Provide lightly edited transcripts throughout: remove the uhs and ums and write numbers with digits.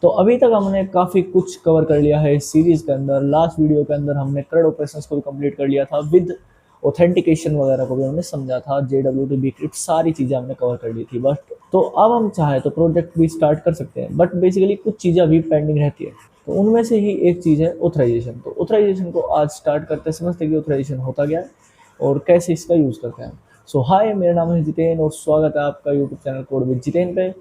तो अभी तक हमने काफ़ी कुछ कवर कर लिया है इस सीरीज़ के अंदर। लास्ट वीडियो के अंदर हमने CRUD ऑपरेशंस को भी कंप्लीट कर लिया था, विद ऑथेंटिकेशन वगैरह को भी हमने समझा था, JWT Bcrypt सारी चीज़ें हमने कवर कर ली थी। बट तो अब हम चाहे तो प्रोजेक्ट भी स्टार्ट कर सकते हैं, बट बेसिकली कुछ चीज़ें अभी पेंडिंग रहती है। तो उनमें से ही एक चीज़ है ऑथराइजेशन। तो ऑथराइजेशन को आज स्टार्ट करते समझते कि ऑथराइजेशन होता क्या है और कैसे इसका यूज़ करते हैं। सो हाय, मेरा नाम है जितेन और स्वागत है आपका YouTube channel code with Jiten पे।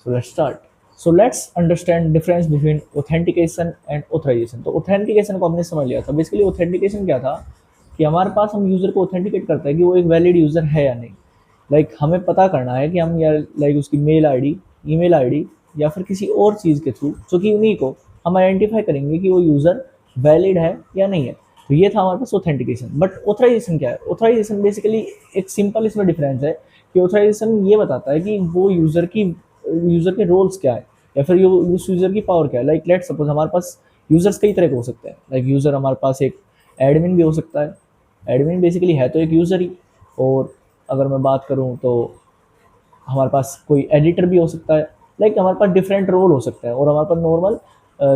So let's start. So let's understand difference between authentication and authorization. तो authentication को हमने समझ लिया था। बेसिकली authentication क्या था कि हमारे पास हम यूज़र को ऑथेंटिकेट करते हैं कि वो एक वैलिड यूज़र है या नहीं। हमें पता करना है कि हम या उसकी मेल आईडी, ईमेल आईडी या फिर किसी और चीज़ के थ्रू जो कि उन्हीं को हम आइडेंटिफाई करेंगे कि वो यूज़र वैलिड है या नहीं है। तो ये था हमारे पास ऑथेंटिकेशन। बट ऑथराइजेशन क्या है? ऑथराइजेशन बेसिकली एक सिंपल इसमें डिफरेंस है कि ऑथराइजेशन ये बताता है कि वो यूज़र के रोल्स क्या है या फिर ये उस यूज़र की पावर क्या है। लेट सपोज हमारे पास यूज़र्स कई तरह के हो सकते हैं। यूज़र हमारे पास एक एडमिन भी हो सकता है। एडमिन बेसिकली है तो एक यूज़र ही। और अगर मैं बात करूँ तो हमारे पास कोई एडिटर भी हो सकता है। हमारे पास डिफरेंट रोल हो सकते हैं और हमारे पास नॉर्मल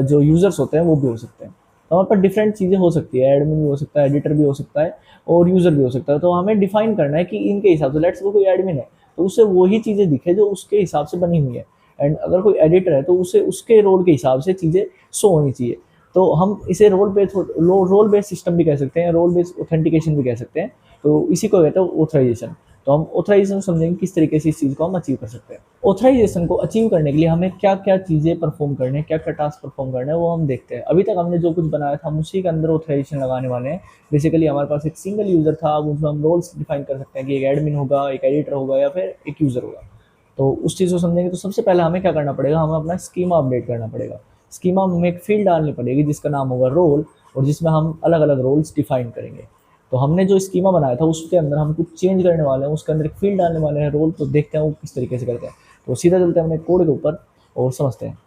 जो यूज़र्स होते हैं वो भी हो सकते हैं। तो हमारे पास डिफरेंट चीज़ें हो सकती है, एडमिन भी हो सकता है, एडिटर भी हो सकता है और यूज़र भी हो सकता है। तो हमें डिफाइन करना है कि इनके हिसाब से, लेट्स वो कोई एडमिन है तो उसे वही चीज़ें दिखे जो उसके हिसाब से बनी हुई है। एंड अगर कोई एडिटर है तो उसे उसके रोल के हिसाब से चीज़ें शो होनी चाहिए। तो हम इसे रोल बेस्ड सिस्टम भी कह सकते हैं, रोल बेस्ड ऑथेंटिकेशन भी कह सकते हैं। तो इसी को कहते हैं ऑथराइजेशन। तो हम ऑथराइजेशन समझेंगे किस तरीके से इस चीज़ को हम अचीव कर सकते हैं। ऑथराइजेशन को अचीव करने के लिए हमें क्या क्या चीज़ें परफॉर्म करने हैं, क्या क्या टास्क परफॉर्म करना है वो हम देखते हैं। अभी तक हमने जो कुछ बनाया था हम उसी के अंदर ऑथराइजेशन लगाने वाले हैं। बेसिकली हमारे पास एक सिंगल यूज़र था, अब उसमें हम रोल्स डिफाइन कर सकते हैं कि एक एडमिन होगा, एक एडिटर होगा या फिर एक यूज़र होगा। तो उस चीज़ को समझेंगे तो सबसे पहले हमें क्या करना पड़ेगा, हमें अपना स्कीमा अपडेट करना पड़ेगा। स्कीमा में एक फील्ड डालनी पड़ेगी जिसका नाम होगा रोल, और जिसमें हम अलग अलग रोल्स डिफाइन करेंगे। तो हमने जो स्कीमा बनाया था उसके अंदर हम कुछ चेंज करने वाले हैं, उसके अंदर एक फील्ड डालने वाले हैं रोल। तो देखते हैं वो किस तरीके से करते हैं। तो सीधा चलते हैं अपने कोड के ऊपर और समझते हैं।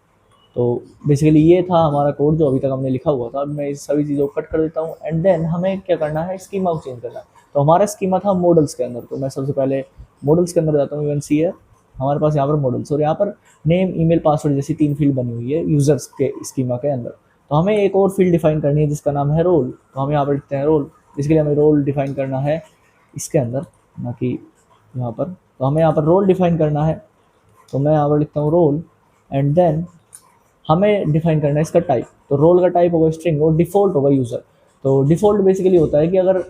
तो बेसिकली ये था हमारा कोड जो अभी तक हमने लिखा हुआ था। अब मैं इस सभी चीज़ों को कट कर देता हूँ एंड देन हमें क्या करना है, स्कीमा को चेंज करना है। तो हमारा स्कीमा था मॉडल्स के अंदर। तो मैं सबसे पहले मॉडल्स के अंदर जाता हूँ। सी है हमारे पास यहाँ पर मॉडल्स, और यहाँ पर नेम, ईमेल, पासवर्ड जैसी 3 फील्ड बनी हुई है यूजर्स के स्कीमा के अंदर। तो हमें एक और फील्ड डिफाइन करनी है जिसका नाम है रोल। तो हम यहाँ पर लिखते हैं रोल। इसके लिए हमें रोल डिफाइन करना है इसके अंदर, ना कि यहाँ पर। तो हमें यहाँ पर रोल डिफाइन करना है। तो मैं यहाँ पर लिखता हूँ रोल एंड देन हमें डिफाइन करना है इसका टाइप। तो रोल का टाइप होगा स्ट्रिंग और डिफ़ॉल्ट होगा यूज़र। तो डिफ़ॉल्ट बेसिकली होता है कि अगर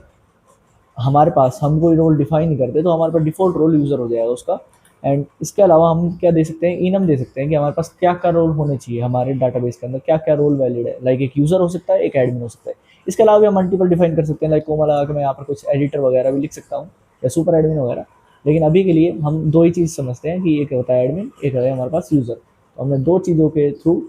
हमारे पास हम कोई रोल डिफाइन नहीं करते तो हमारे पास डिफ़ॉल्ट रोल यूज़र हो जाएगा उसका। एंड इसके अलावा हम क्या दे सकते हैं, इनम दे सकते हैं कि हमारे पास क्या क्या रोल होने चाहिए हमारे डाटाबेस के अंदर, क्या क्या रोल वैलिड है। एक यूज़र हो सकता है, एक एडमिन हो सकता है। इसके अलावा भी हम मल्टीपल डिफाइन कर सकते हैं। कोमा लगा के मैं यहाँ पर कुछ एडिटर वगैरह भी लिख सकता हूँ या सुपर एडमिन वगैरह। लेकिन अभी के लिए हम दो ही चीज़ समझते हैं कि एक होता है एडमिन, एक है हमारे पास यूज़र। तो हमने दो चीज़ों के थ्रू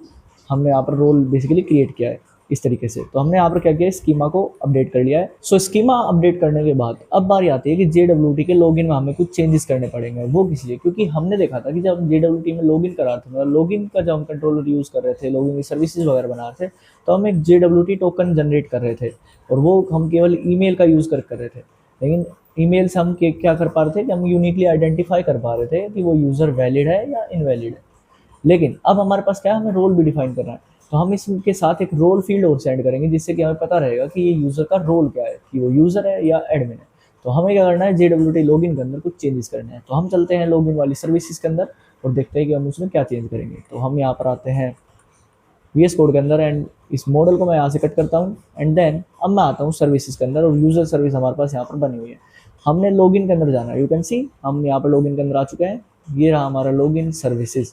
हमने यहाँ पर रोल बेसिकली क्रिएट किया है इस तरीके से। तो हमने यहाँ पर क्या किया, स्कीमा को अपडेट कर लिया है। सो स्कीमा अपडेट करने के बाद अब बारी आती है कि JWT के लॉगिन में हमें कुछ चेंजेस करने पड़ेंगे। वो किस लिए? क्योंकि हमने देखा था कि जब हम JWT में लॉगिन करा रहे थे, मतलब लॉगिन का जब हम कंट्रोलर यूज़ कर रहे थे, लॉगिन की सर्विसेज वगैरह बना रहे थे, तो हम एक JWT टोकन जनरेट कर रहे थे और वो हम केवल ईमेल का यूज़ कर रहे थे। लेकिन ईमेल से हम क्या कर पा रहे थे कि हम यूनिकली आइडेंटिफाई कर पा रहे थे कि वो यूज़र वैलिड है या इनवैलिड है। लेकिन अब हमारे पास क्या है, हमें रोल भी डिफाइन करना है। तो हम इसके साथ एक रोल फील्ड और सेंड करेंगे जिससे कि हमें पता रहेगा कि ये यूज़र का रोल क्या है, कि वो यूज़र है या एडमिन है। तो हमें क्या करना है, JWT लॉगिन के अंदर कुछ चेंजेस करने हैं। तो हम चलते हैं लॉगिन वाली सर्विसेज के अंदर और देखते हैं कि हम उसमें क्या चेंज करेंगे। तो हम यहाँ पर आते हैं VS कोड के अंदर एंड इस मॉडल को मैं यहाँ से कट करता हूँ एंड देन अब मैं आता हूँ सर्विसेज के अंदर और यूज़र सर्विस हमारे पास यहाँ पर बनी हुई है। हमने लॉगिन के अंदर जाना है। यू कैन सी हम यहाँ पर लॉगिन के अंदर आ चुके हैं। ये रहा हमारा लॉगिन सर्विसेज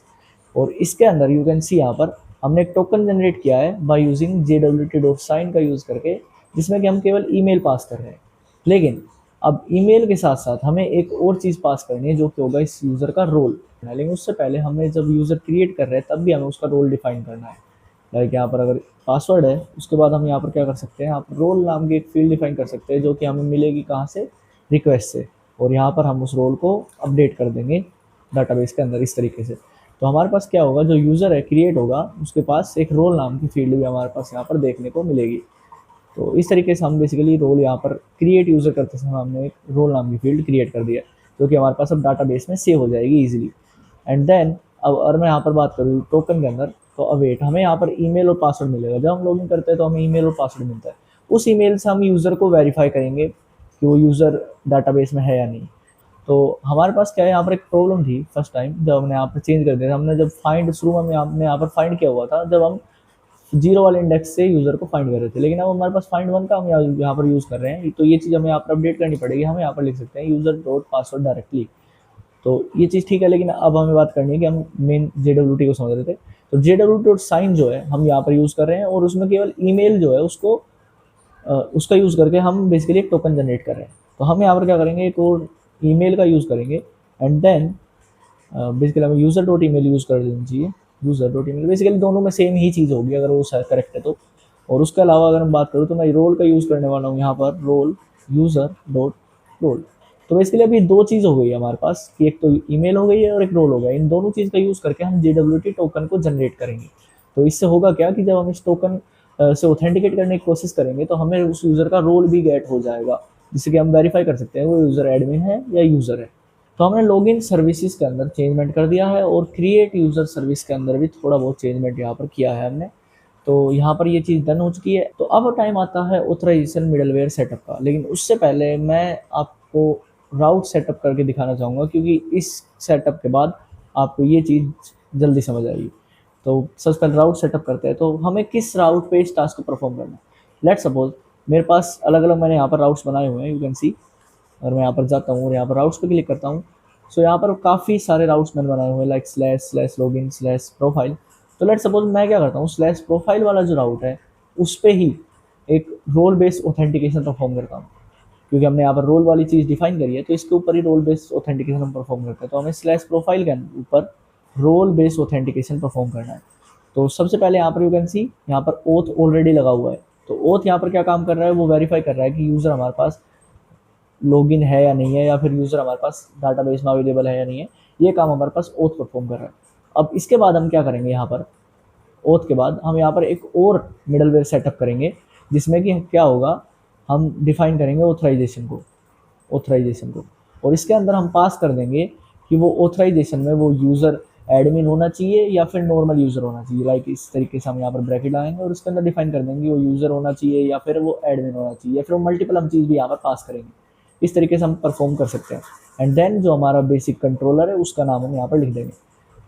और इसके अंदर यू कैन सी यहाँ पर हमने एक टोकन जनरेट किया है बाय यूजिंग JWT.sign का यूज़ करके, जिसमें कि हम केवल ईमेल पास कर रहे हैं। लेकिन अब ईमेल के साथ साथ हमें एक और चीज़ पास करनी है जो कि होगा इस यूज़र का रोल। लेकिन उससे पहले हमें जब यूज़र क्रिएट कर रहे हैं तब भी हमें उसका रोल डिफाइन करना है। यहाँ पर अगर पासवर्ड है उसके बाद हम यहाँ पर क्या कर सकते हैं, यहाँ पर रोल नाम की एक फील्ड डिफाइन कर सकते हैं जो कि हमें मिलेगी कहाँ से, रिक्वेस्ट से। और यहाँ पर हम उस रोल को अपडेट कर देंगे डाटाबेस के अंदर इस तरीके से। तो हमारे पास क्या होगा, जो यूज़र है क्रिएट होगा उसके पास एक रोल नाम की फील्ड भी हमारे पास यहाँ पर देखने को मिलेगी। तो इस तरीके से हम बेसिकली रोल यहाँ पर क्रिएट यूज़र करते समय हमने एक रोल नाम की फील्ड क्रिएट कर दिया जो कि हमारे पास अब डाटाबेस में सेव हो जाएगी ईजिली। एंड देन अब अगर मैं यहाँ पर बात करूँ टोकन के अंदर, तो अवेट, हमें यहाँ पर ईमेल और पासवर्ड मिलेगा। जब हम लॉगिन करते हैं तो हमें ईमेल और पासवर्ड मिलता है। उस ईमेल से हम यूज़र को वेरीफाई करेंगे कि वो यूज़र डाटाबेस में है या नहीं। तो हमारे पास क्या है, यहाँ पर एक प्रॉब्लम थी फर्स्ट टाइम जब हमने यहाँ पर चेंज कर दिया था। हमने जब फाइंड शुरू में हमने यहाँ पर फाइंड किया हुआ था जब हम 0 वाले इंडेक्स से यूज़र को फाइंड कर रहे थे, लेकिन अब हमारे पास फाइंड 1 का हम यहाँ पर यूज़ कर रहे हैं। तो ये चीज़ हमें यहाँ पर अपडेट करनी पड़ेगी। हम यहाँ पर लिख सकते हैं यूज़र डॉट पासवर्ड डायरेक्टली। तो ये चीज़ ठीक है, लेकिन अब हमें बात करनी है कि हम मेन JWT को समझ रहे थे। तो JWT.sign जो है हम यहाँ पर यूज़ कर रहे हैं, और उसमें केवल ईमेल जो है उसको उसका यूज़ करके हम बेसिकली एक टोकन जनरेट कर रहे हैं। तो हम यहाँ पर क्या करेंगे, एक और ईमेल का यूज़ करेंगे, एंड देन बेसिकली हमें यूज़र डॉट ईमेल यूज़ कर देना चाहिए। यूज़र डॉट ईमेल बेसिकली दोनों में सेम ही चीज़ होगी अगर वो करेक्ट है तो। और उसके अलावा अगर हम बात करूँ तो मैं रोल का यूज़ करने वाला हूँ यहाँ पर, रोल यूज़र डॉट रोल। तो बेसिकली अभी दो चीज़ हो गई है हमारे पास कि एक तो ईमेल हो गई है और एक रोल हो गया। इन दोनों चीज़ का यूज़ करके हम JWT टोकन को जनरेट करेंगे। तो इससे होगा क्या कि जब हम इस टोकन से ऑथेंटिकेट करने की कोशिश करेंगे तो हमें उस यूज़र का रोल भी गेट हो जाएगा, जिससे कि हम वेरीफाई कर सकते हैं वो यूज़र एडमिन है या यूज़र है। तो हमने लॉगिन सर्विसेज के अंदर चेंजमेंट कर दिया है, और क्रिएट यूज़र सर्विस के अंदर भी थोड़ा बहुत चेंजमेंट यहाँ पर किया है हमने। तो यहाँ पर ये चीज़ डन हो चुकी है। तो अब टाइम आता है ऑथराइजेशन मिडलवेयर सेटअप का, लेकिन उससे पहले मैं आपको राउट सेटअप करके दिखाना चाहूँगा, क्योंकि इस सेटअप के बाद आपको ये चीज़ जल्दी समझ आएगी। तो सबसे पहले राउट सेटअप करते हैं। तो हमें किस राउट पे इस टास्क को परफॉर्म करना है। लेट्स सपोज मेरे पास अलग अलग मैंने यहाँ पर राउट्स बनाए हुए हैं, यू कैन सी। और मैं यहाँ पर जाता हूँ और यहाँ पर राउट्स पे क्लिक करता हूँ। सो यहाँ पर काफ़ी सारे राउट्स मैंने बनाए हुए हैं, like slash login slash profile. तो लेट्स सपोज मैं क्या करता हूँ, स्लैश प्रोफाइल वाला जो राउट है उस पर ही एक रोल बेस्ड ऑथेंटिकेशन परफॉर्म करता हूँ, क्योंकि हमने यहाँ पर रोल वाली चीज़ डिफाइन करी है। तो इसके ऊपर ही रोल बेस्ड ऑथेंटिकेशन हम परफॉर्म करते हैं। तो हमें स्लैश प्रोफाइल के ऊपर रोल बेस्ड ऑथेंटिकेशन परफॉर्म करना है। तो सबसे पहले यहाँ पर यू कैन सी यहाँ पर ओथ ऑलरेडी लगा हुआ है। तो ओथ यहाँ पर क्या काम कर रहा है, वो वेरीफाई कर रहा है कि यूज़र हमारे पास लॉगिन है या नहीं है, या फिर यूज़र हमारे पास डाटाबेस में अवेलेबल है या नहीं है। ये काम हमारे पास ओथ परफॉर्म कर रहा है। अब इसके बाद हम क्या करेंगे, यहाँ पर ओथ के बाद हम यहाँ पर एक और मिडलवेयर सेटअप करेंगे, जिसमें कि क्या होगा, हम डिफाइन करेंगे ऑथराइजेशन को, और इसके अंदर हम पास कर देंगे कि वो ऑथराइजेशन में वो यूज़र एडमिन होना चाहिए या फिर नॉर्मल यूज़र होना चाहिए। लाइक इस तरीके से हम यहाँ पर ब्रैकेट लगाएंगे और उसके अंदर डिफाइन कर देंगे वो यूज़र होना चाहिए या फिर वो एडमिन होना चाहिए, या फिर वो मल्टीपल हम चीज़ भी यहाँ पर पास करेंगे। इस तरीके से हम परफॉर्म कर सकते हैं। एंड देन जो हमारा बेसिक कंट्रोलर है उसका नाम हम यहाँ पर लिख देंगे।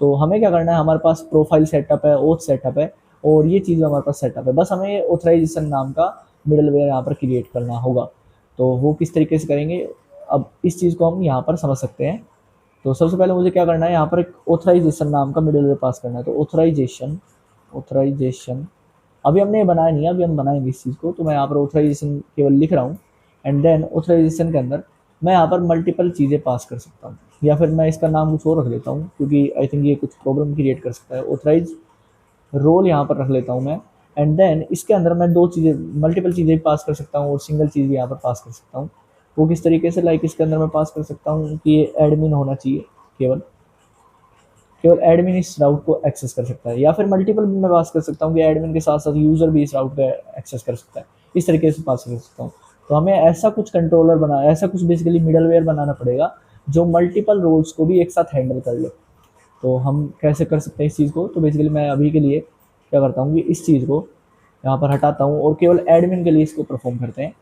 तो हमें क्या करना है, हमारे पास प्रोफाइल सेटअप है, ओथ सेटअप है, और ये चीज़ हमारे पास सेटअप है। बस हमें ऑथराइजेशन नाम का मिडलवेयर यहाँ पर क्रिएट करना होगा। तो वो किस तरीके से करेंगे, अब इस चीज़ को हम यहाँ पर समझ सकते हैं। तो सबसे पहले मुझे क्या करना है, यहाँ पर एक ऑथराइजेशन नाम का मिडलवेयर पास करना है। तो ऑथराइजेशन अभी हमने ये बनाया नहीं है, अभी हम बनाएंगे इस चीज़ को। तो मैं यहाँ पर ऑथराइजेशन केवल लिख रहा हूँ, एंड देन ऑथराइजेशन के अंदर मैं यहाँ पर मल्टीपल चीज़ें पास कर सकता हूँ, या फिर मैं इसका नाम कुछ और रख लेता हूँ, क्योंकि आई थिंक ये कुछ प्रॉब्लम क्रिएट कर सकता है। ऑथराइज रोल यहाँ पर रख लेता हूँ मैं, एंड देन इसके अंदर मैं दो चीज़ें, मल्टीपल चीज़ें भी पास कर सकता हूँ और सिंगल चीज़ भी यहाँ पर पास कर सकता हूँ। वो किस तरीके से, लाइक इसके अंदर मैं पास कर सकता हूँ कि ये एडमिन होना चाहिए, केवल एडमिन इस राउट को एक्सेस कर सकता है, या फिर मल्टीपल भी मैं पास कर सकता हूँ कि एडमिन के साथ साथ यूज़र भी इस राउट को एक्सेस कर सकता है। इस तरीके से पास कर सकता हूँ। तो हमें ऐसा कुछ कंट्रोलर बना, ऐसा कुछ बेसिकली मिडलवेयर बनाना पड़ेगा जो मल्टीपल रोल्स को भी एक साथ हैंडल कर ले। तो हम कैसे कर सकते हैं इस चीज़ को, तो बेसिकली मैं अभी के लिए क्या करता हूँ कि इस चीज़ को यहाँ पर हटाता हूँ और केवल एडमिन के लिए इसको परफॉर्म करते हैं।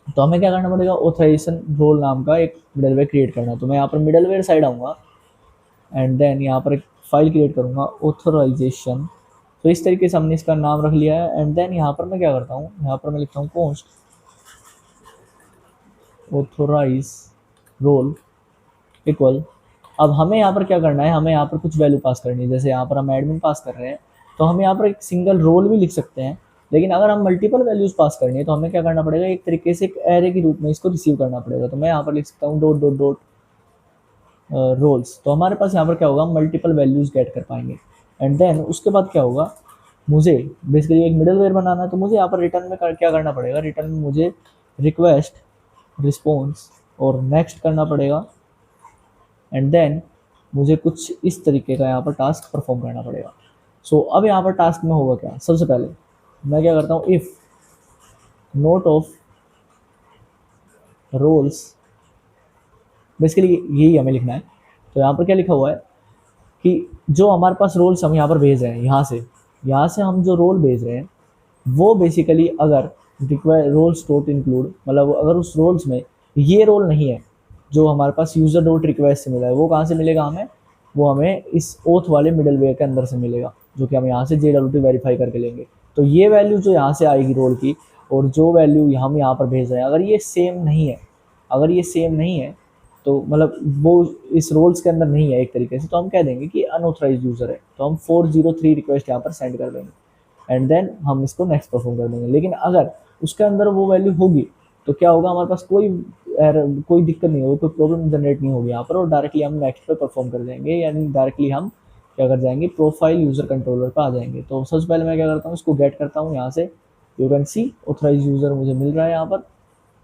तो हमें क्या करना पड़ेगा, ऑथराइजेशन रोल नाम का एक मिडलवेयर क्रिएट करना है। तो मैं यहाँ पर मिडलवेयर साइड आऊँगा, एंड देन यहाँ पर एक फाइल क्रिएट करूँगा ऑथराइजेशन। तो इस तरीके से हमने इसका नाम रख लिया है। एंड देन यहाँ पर मैं क्या करता हूँ, यहाँ पर मैं लिखता हूँ कॉन्स्ट ऑथोराइज रोल इक्वल। अब हमें यहाँ पर क्या करना है, हमें यहाँ पर कुछ वैल्यू पास करनी है। जैसे यहाँ पर हम एडमिन पास कर रहे हैं, तो हम यहाँ पर एक सिंगल रोल भी लिख सकते हैं, लेकिन अगर हम मल्टीपल वैल्यूज पास करनी है तो हमें क्या करना पड़ेगा, एक तरीके से एक एरे के रूप में इसको रिसीव करना पड़ेगा। तो मैं यहाँ पर लिख सकता हूँ डॉट डॉट डॉट रोल्स। तो हमारे पास यहाँ पर क्या होगा, मल्टीपल वैल्यूज गेट कर पाएंगे। एंड देन उसके बाद क्या होगा, मुझे बेसिकली एक मिडलवेयर बनाना है। तो मुझे यहाँ पर रिटर्न में क्या करना पड़ेगा, रिटर्न में मुझे रिक्वेस्ट, रिस्पॉन्स और नेक्स्ट करना पड़ेगा। एंड देन मुझे कुछ इस तरीके का यहाँ पर टास्क परफॉर्म करना पड़ेगा। सो अब यहाँ पर टास्क में होगा क्या, सबसे पहले मैं क्या करता हूँ, if note of roles, basically यही हमें लिखना है। तो यहाँ पर क्या लिखा हुआ है कि जो हमारे पास रोल्स हम यहाँ पर भेज रहे हैं, यहाँ से हम जो रोल भेज रहे हैं वो बेसिकली अगर रिक्वायर रोल्स डॉट इंक्लूड, मतलब अगर उस रोल्स में ये रोल नहीं है जो हमारे पास यूज़र डॉट रिक्वेस्ट से मिला है, वो कहाँ से मिलेगा हमें, वो हमें इस ओथ वाले मिडल वेयर के अंदर से मिलेगा, जो कि हम यहाँ से JWT वेरीफाई करके लेंगे। तो ये वैल्यू जो यहाँ से आएगी रोल की और जो वैल्यू हम यहाँ पर भेज रहे हैं, अगर ये सेम नहीं है, तो मतलब वो इस रोल्स के अंदर नहीं है एक तरीके से, तो हम कह देंगे कि अनऑथराइज यूज़र है, तो हम 403 रिक्वेस्ट यहाँ पर सेंड कर देंगे एंड देन हम इसको नेक्स्ट परफॉर्म कर देंगे। लेकिन अगर उसके अंदर वो वैल्यू होगी तो क्या होगा, हमारे पास कोई दिक्कत नहीं होगी, कोई प्रॉब्लम जनरेट नहीं होगी यहाँ पर, और डायरेक्टली हम नेक्स्ट पे परफॉर्म कर देंगे, यानी डायरेक्टली हम क्या कर जाएंगे, प्रोफाइल यूज़र कंट्रोलर पर आ जाएंगे। तो सबसे पहले मैं क्या करता हूँ, इसको गेट करता हूँ यहाँ से, you can see authorize user मुझे मिल रहा है यहाँ पर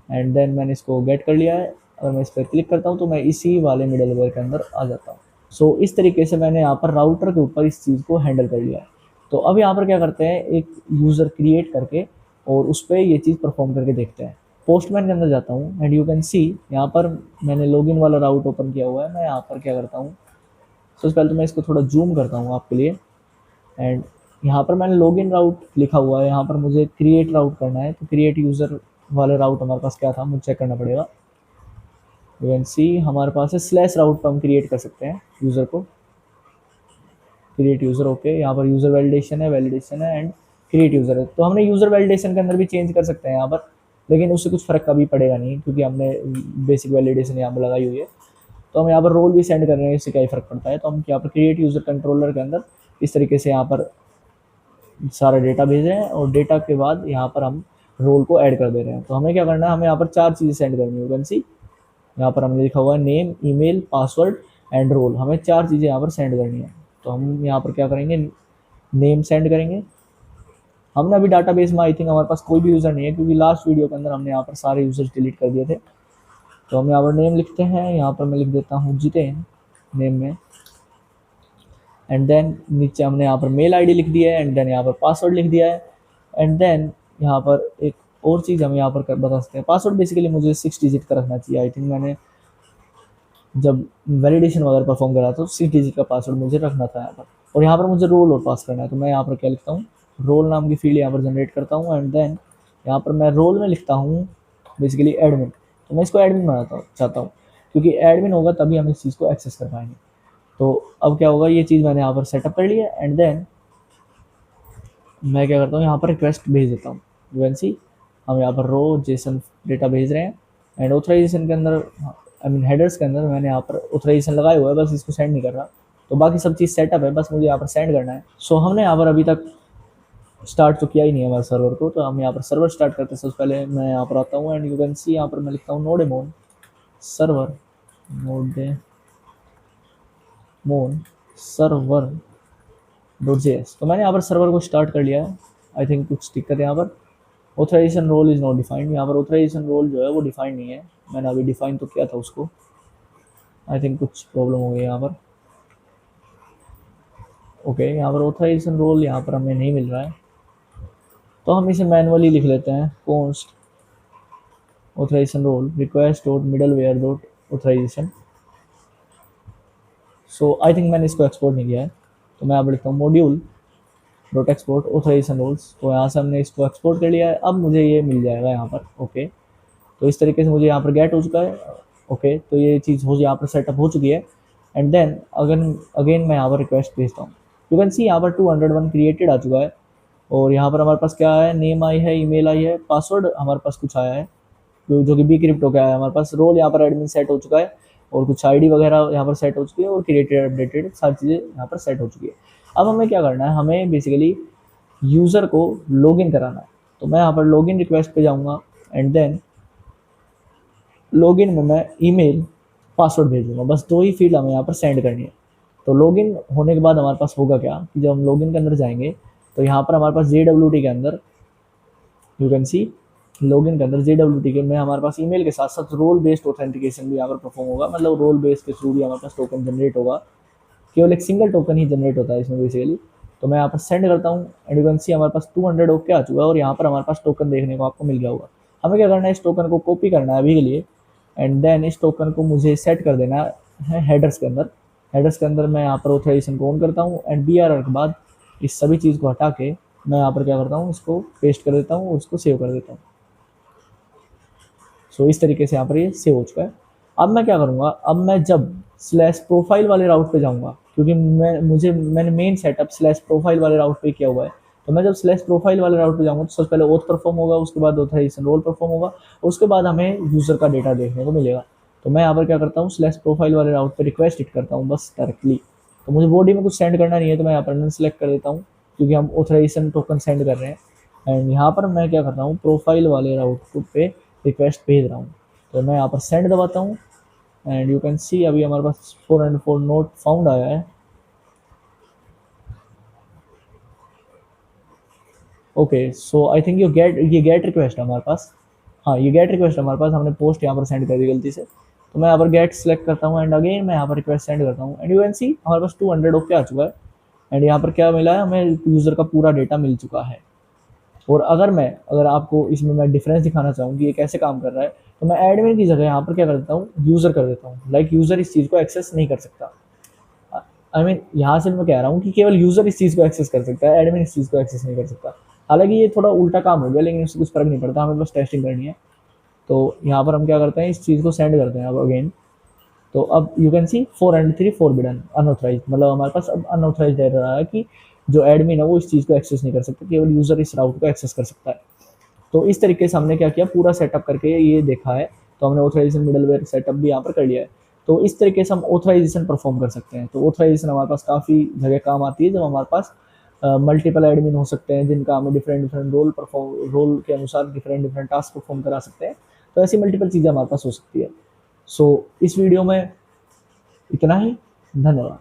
एंड देन मैंने इसको गेट कर लिया है। अगर मैं इस पर क्लिक करता हूँ तो मैं इसी वाले मिडल वेयर के अंदर आ जाता हूँ। सो इस तरीके से मैंने यहाँ पर राउटर के ऊपर इस चीज़ को हैंडल कर लिया है। तो अब यहाँ पर क्या करते हैं, एक यूज़र क्रिएट करके और उस पर ये चीज़ परफॉर्म करके देखते हैं। पोस्टमैन के अंदर जाता हूँ एंड यू कैन सी यहाँ पर मैंने लॉगिन वाला राउट ओपन किया हुआ है। मैं यहाँ पर क्या करता हूँ, सबसे पहले तो मैं इसको थोड़ा जूम करता हूँ आपके लिए एंड यहाँ पर मैंने लॉगिन राउट लिखा हुआ है, यहाँ पर मुझे क्रिएट राउट करना है। तो क्रिएट यूज़र वाले राउट हमारे पास क्या था, मुझे चेक करना पड़ेगा। यू कैन सी हमारे पास है स्लैश राउट पर हम क्रिएट कर सकते हैं यूज़र को, क्रिएट यूज़र। ओके, यहाँ पर यूज़र वैलिडेशन है एंड क्रिएट यूज़र है। तो हमने यूज़र वैलिडेशन के अंदर भी चेंज कर सकते हैं यहाँ पर, लेकिन उससे कुछ फ़र्क कभी पड़ेगा नहीं क्योंकि हमने बेसिक वैलिडेशन यहाँ पर लगाई हुई है। तो हम यहाँ पर रोल भी सेंड कर रहे हैं, इससे क्या ही फ़र्क पड़ता है। तो हम यहाँ पर क्रिएट यूज़र कंट्रोलर के अंदर इस तरीके से यहाँ पर सारा डेटा भेज रहे हैं और डेटा के बाद यहाँ पर हम रोल को ऐड कर दे रहे हैं। तो हमें क्या करना है, हमें यहाँ पर 4 चीज़ें सेंड करनी है। यू कैन सी यहाँ पर हमने लिखा हुआ है name, email, password and role. हमें 4 चीज़ें यहाँ पर सेंड करनी है। तो हम यहाँ पर क्या करेंगे, नेम सेंड करेंगे। हमने अभी डाटाबेस में आई थिंक हमारे पास कोई भी यूज़र नहीं है क्योंकि लास्ट वीडियो के अंदर हमने यहाँ पर सारे यूज़र्स डिलीट कर दिए थे। तो हम यहाँ पर नेम लिखते हैं, यहाँ पर मैं लिख देता हूँ जितेन नेम में एंड देन नीचे हमने यहाँ पर मेल आईडी लिख दिया है एंड देन यहाँ पर पासवर्ड लिख दिया है एंड देन यहाँ पर एक और चीज़ हम यहाँ पर बता सकते हैं। पासवर्ड बेसिकली मुझे 6 डिजिट का रखना चाहिए। आई थिंक मैंने जब वैलिडेशन वगैरह परफॉर्म करा तो 6 डिजिट का पासवर्ड मुझे रखना था यहाँ पर। और यहाँ पर मुझे रोल और पास करना है, तो मैं यहाँ पर क्या लिखता हूँ, रोल नाम की फील्ड यहाँ पर जनरेट करता हूँ एंड देन यहाँ पर मैं रोल में लिखता हूँ बेसिकली एडमिन। तो मैं इसको एडमिन बनाता चाहता हूँ क्योंकि एडमिन होगा तभी हम इस चीज़ को एक्सेस कर पाएंगे। तो अब क्या होगा, ये चीज़ मैंने यहाँ पर सेटअप कर लिया एंड देन मैं क्या करता हूँ, यहाँ पर रिक्वेस्ट भेज देता हूँ। यू कैन सी हम यहाँ पर रो जेसन डेटा भेज रहे हैं एंड ऑथराइजेशन के अंदर, आई मीन हेडर्स के अंदर मैंने यहाँ पर ऑथराइजेशन लगाया हुआ है, बस इसको सेंड नहीं कर रहा। तो बाकी सब चीज़ सेटअप है, बस मुझे यहाँ पर सेंड करना है। सो हमने यहाँ पर अभी तक स्टार्ट तो किया ही नहीं है हमारे सर्वर को, तो हम यहाँ पर सर्वर स्टार्ट करते हैं। सबसे पहले मैं यहाँ पर आता हूँ एंड यू कैन सी यहाँ पर मैं लिखता हूँ नोडेमोन सर्वर, नोडेमोन सर्वर .js। तो मैंने यहाँ पर सर्वर को स्टार्ट कर लिया है। आई थिंक कुछ दिक्कत है यहाँ पर, authorization role is not defined. यहाँ पर ऑथराइजेशन रोल जो है वो डिफाइंड नहीं है, मैंने अभी डिफाइन तो किया था उसको। आई थिंक कुछ प्रॉब्लम हो गई यहाँ पर। ओके, यहाँ पर ऑथराइजेशन रोल यहाँ पर हमें नहीं मिल रहा है, तो हम इसे मैनुअली लिख लेते हैं, const authorization role request dot middleware dot authorization. So I think मैंने इसको एक्सपोर्ट नहीं किया है, तो मैं यहाँ पर लिखता हूँ module dot export authorization roles. तो यहाँ से हमने इसको एक्सपोर्ट कर लिया है। अब मुझे ये मिल जाएगा यहाँ पर। ओके, तो इस तरीके से मुझे यहाँ पर गेट हो चुका है। ओके, तो ये चीज़ हो यहाँ पर सेटअप हो चुकी है एंड देन अगेन मैं यहाँ पर रिक्वेस्ट भेजता हूँ। यू कैन सी यहाँ पर 201 क्रिएटेड आ चुका है और यहाँ पर हमारे पास क्या है, नेम आई है, ईमेल आई है, पासवर्ड हमारे पास कुछ आया है जो कि bcrypto का है हमारे पास। रोल यहाँ पर एडमिन सेट हो चुका है और कुछ आईडी वगैरह यहाँ पर सेट हो चुकी है और क्रिएटेड अपडेटेड सारी चीज़ें यहाँ पर सेट हो चुकी है। अब हमें क्या करना है, हमें बेसिकली यूज़र को लॉगिन कराना है। तो मैं यहाँ पर लॉगिन रिक्वेस्ट पे जाऊँगा एंड देन लॉगिन में मैं ईमेल पासवर्ड भेजूँगा। बस 2 ही फील्ड हमें यहाँ पर सेंड करनी है। तो लॉगिन होने के बाद हमारे पास होगा क्या कि जब हम लॉगिन के अंदर जाएंगे तो यहाँ पर हमारे पास JWT के अंदर यू कैन सी लॉगिन के अंदर JWT के में हमारे पास ईमेल के साथ साथ रोल बेस्ड ऑथेंटिकेशन भी यहाँ पर परफॉर्म होगा। मतलब रोल बेस्ड के थ्रू भी हमारे पास टोकन जनरेट होगा, केवल एक सिंगल टोकन ही जनरेट होता है इसमें बेसिकली। तो मैं यहाँ पर सेंड करता हूँ एंड यू कैन सी हमारे पास 200 ओके आ चुका है और यहाँ पर हमारे पास टोकन देखने को आपको मिल गया होगा। हमें क्या करना है, इस टोकन को कॉपी करना है अभी के लिए एंड देन इस टोकन को मुझे सेट कर देना है हेडर्स के अंदर। हेडर्स के अंदर मैं यहाँ पर ऑथराइजेशन को ऑन करता हूँ एंड BRR के बाद इस सभी चीज़ को हटा के मैं यहाँ पर क्या करता हूँ, इसको पेस्ट कर देता हूँ और उसको सेव कर देता हूँ। सो इस तरीके से यहाँ पर ये सेव हो चुका है। अब मैं क्या करूँगा, अब मैं जब स्लैश प्रोफाइल वाले राउट पे जाऊँगा, क्योंकि मैंने मेन सेटअप स्लैश प्रोफाइल वाले राउट पे किया हुआ है, तो मैं जब स्लैश प्रोफाइल वाले राउट पे जाऊँगा तो सबसे पहले ओथ परफॉर्म होगा, उसके बाद ऑथराइजेशन रोल परफॉर्म होगा, उसके बाद हमें यूज़र का डेटा देखने को मिलेगा। तो मैं यहाँ पर क्या करता हूँ, स्लैश प्रोफाइल वाले राउट पे रिक्वेस्ट हिट करता हूँ बस डायरेक्टली। तो मुझे बॉडी में कुछ सेंड करना नहीं है, तो मैं यहाँ पर नन सेलेक्ट कर देता हूँ क्योंकि हम ऑथराइजेशन टोकन सेंड कर रहे हैं। एंड यहाँ पर मैं क्या करता हूँ, प्रोफाइल वाले राउट पे रिक्वेस्ट भेज रहा हूँ। तो मैं यहाँ पर सेंड दबाता हूँ एंड यू कैन सी अभी हमारे पास 404 नोट फाउंड आया है। ओके, सो आई थिंक ये गेट रिक्वेस्ट है हमारे पास। हाँ, ये गेट रिक्वेस्ट हमारे पास, हमने पोस्ट यहाँ पर सेंड कर दी गलती से। तो मैं यहाँ पर गेट सेलेक्ट करता हूँ एंड अगेन मैं यहाँ पर रिक्वेस्ट सेंड करता हूँ एंड यू कैन सी हमारे पास 200 ओके आ चुका है। एंड यहाँ पर क्या मिला है, हमें यूज़र का पूरा डेटा मिल चुका है। और अगर आपको इसमें मैं डिफरेंस दिखाना चाहूँ कि ये कैसे काम कर रहा है, तो मैं एडमिन की जगह यहाँ पर क्या कर देता हूँ, यूज़र कर देता हूँ। लाइक यूज़र इस चीज़ को एक्सेस नहीं कर सकता। आई मीन यहाँ से मैं कह रहा हूँ कि केवल यूज़र इस चीज़ को एक्सेस कर सकता है, एडमिन इस चीज़ को एक्सेस नहीं कर सकता। हालांकि ये थोड़ा उल्टा काम हो गया, लेकिन इससे कुछ फर्क नहीं पड़ता, हमें बस टेस्टिंग करनी है। तो यहाँ पर हम क्या करते हैं, इस चीज़ को सेंड करते हैं अब अगेन। तो अब you can see 403 forbidden unauthorize, मतलब हमारे पास अब अनऑथराइज दे रहा है कि जो एडमिन है वो इस चीज़ को एक्सेस नहीं कर सकता, केवल यूज़र इस राउट को एक्सेस कर सकता है। तो इस तरीके से हमने क्या किया, पूरा सेटअप करके ये देखा है। तो हमने ऑथराइजेशन मिडलवेयर सेटअप भी यहाँ पर कर लिया है। तो इस तरीके से हम ऑथराइजेशन परफॉर्म कर सकते हैं। तो ऑथराइजेशन हमारे पास काफ़ी जगह काम आती है, जब हमारे पास मल्टीपल एडमिन हो सकते हैं जिनका हमें डिफरेंट रोल के अनुसार डिफरेंट टास्क परफॉर्म करा सकते हैं। तो ऐसी मल्टीपल चीज़ें हमारे पास हो सकती है। सो इस वीडियो में इतना ही। धन्यवाद।